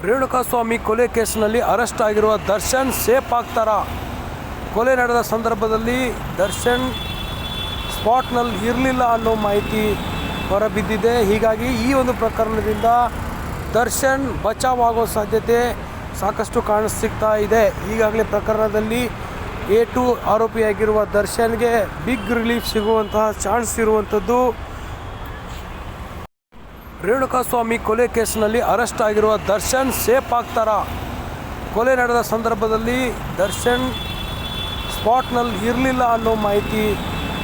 ರೇಣುಕಾಸ್ವಾಮಿ ಕೊಲೆ ಕೇಸ್ನಲ್ಲಿ ಅರೆಸ್ಟ್ ಆಗಿರುವ ದರ್ಶನ್ ಸೇಫ್ ಆಗ್ತಾರಾ? ಕೊಲೆ ನಡೆದ ಸಂದರ್ಭದಲ್ಲಿ ದರ್ಶನ್ ಸ್ಪಾಟ್ನಲ್ಲಿ ಇರಲಿಲ್ಲ ಅನ್ನೋ ಮಾಹಿತಿ ಹೊರಬಿದ್ದಿದೆ. ಹೀಗಾಗಿ ಈ ಒಂದು ಪ್ರಕರಣದಿಂದ ದರ್ಶನ್ ಬಚಾವಾಗೋ ಸಾಧ್ಯತೆ ಸಾಕಷ್ಟು ಕಾಣಿಸ್ತಾ ಇದೆ. ಈಗಾಗಲೇ ಪ್ರಕರಣದಲ್ಲಿ A2 ಆರೋಪಿಯಾಗಿರುವ ದರ್ಶನ್ಗೆ ಬಿಗ್ ರಿಲೀಫ್ ಸಿಗುವಂತಹ ಚಾನ್ಸ್ ಇರುವಂಥದ್ದು. ರೇಣುಕಾಸ್ವಾಮಿ ಕೊಲೆ ಕೇಸ್ನಲ್ಲಿ ಅರೆಸ್ಟ್ ಆಗಿರುವ ದರ್ಶನ್ ಸೇಫ್ ಆಗ್ತಾರಾ? ಕೊಲೆ ನಡೆದ ಸಂದರ್ಭದಲ್ಲಿ ದರ್ಶನ್ ಸ್ಪಾಟ್ನಲ್ಲಿ ಇರಲಿಲ್ಲ ಅನ್ನೋ ಮಾಹಿತಿ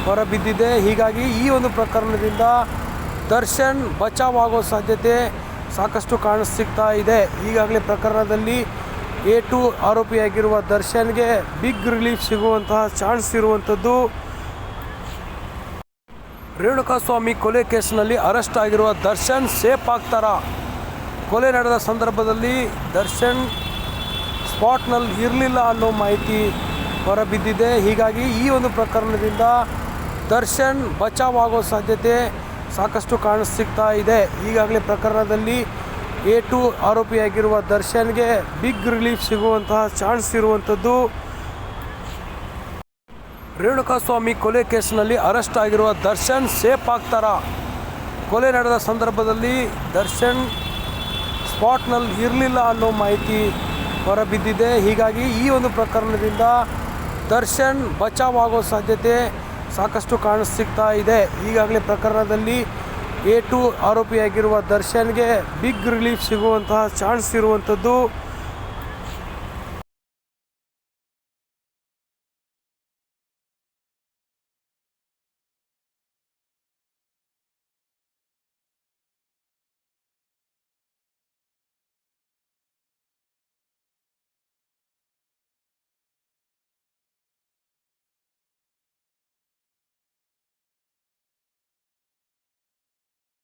ಹೊರಬಿದ್ದಿದೆ. ಹೀಗಾಗಿ ಈ ಒಂದು ಪ್ರಕರಣದಿಂದ ದರ್ಶನ್ ಬಚಾವಾಗೋ ಸಾಧ್ಯತೆ ಸಾಕಷ್ಟು ಕಾಣಿಸ್ತಾ ಇದೆ. ಈಗಾಗಲೇ ಪ್ರಕರಣದಲ್ಲಿ A2 ಆರೋಪಿಯಾಗಿರುವ ದರ್ಶನ್ಗೆ ಬಿಗ್ ರಿಲೀಫ್ ಸಿಗುವಂತಹ ಚಾನ್ಸ್ ಇರುವಂಥದ್ದು. ರೇಣುಕಾಸ್ವಾಮಿ ಕೊಲೆ ಕೇಸ್ನಲ್ಲಿ ಅರೆಸ್ಟ್ ಆಗಿರುವ ದರ್ಶನ್ ಸೇಫ್ ಆಗ್ತಾರಾ? ಕೊಲೆ ನಡೆದ ಸಂದರ್ಭದಲ್ಲಿ ದರ್ಶನ್ ಸ್ಪಾಟ್ನಲ್ಲಿ ಇರಲಿಲ್ಲ ಅನ್ನೋ ಮಾಹಿತಿ ಹೊರಬಿದ್ದಿದೆ. ಹೀಗಾಗಿ ಈ ಒಂದು ಪ್ರಕರಣದಿಂದ ದರ್ಶನ್ ಬಚಾವಾಗೋ ಸಾಧ್ಯತೆ ಸಾಕಷ್ಟು ಕಾಣಿಸ್ತಾ ಇದೆ. ಈಗಾಗಲೇ ಪ್ರಕರಣದಲ್ಲಿ A2 ಆರೋಪಿಯಾಗಿರುವ ದರ್ಶನ್ಗೆ ಬಿಗ್ ರಿಲೀಫ್ ಸಿಗುವಂತಹ ಚಾನ್ಸ್ ಇರುವಂಥದ್ದು. ರೇಣುಕಾಸ್ವಾಮಿ ಕೊಲೆ ಕೇಸ್ನಲ್ಲಿ ಅರೆಸ್ಟ್ ಆಗಿರುವ ದರ್ಶನ್ ಸೇಫ್ ಆಗ್ತಾರಾ? ಕೊಲೆ ನಡೆದ ಸಂದರ್ಭದಲ್ಲಿ ದರ್ಶನ್ ಸ್ಪಾಟ್ನಲ್ಲಿ ಇರಲಿಲ್ಲ ಅನ್ನೋ ಮಾಹಿತಿ ಹೊರಬಿದ್ದಿದೆ. ಹೀಗಾಗಿ ಈ ಒಂದು ಪ್ರಕರಣದಿಂದ ದರ್ಶನ್ ಬಚಾವಾಗೋ ಸಾಧ್ಯತೆ ಸಾಕಷ್ಟು ಕಾಣಿಸ್ತಾ ಇದೆ. ಈಗಾಗಲೇ ಪ್ರಕರಣದಲ್ಲಿ A2 ಆರೋಪಿಯಾಗಿರುವ ದರ್ಶನ್ಗೆ ಬಿಗ್ ರಿಲೀಫ್ ಸಿಗುವಂತಹ ಚಾನ್ಸ್ ಇರುವಂಥದ್ದು.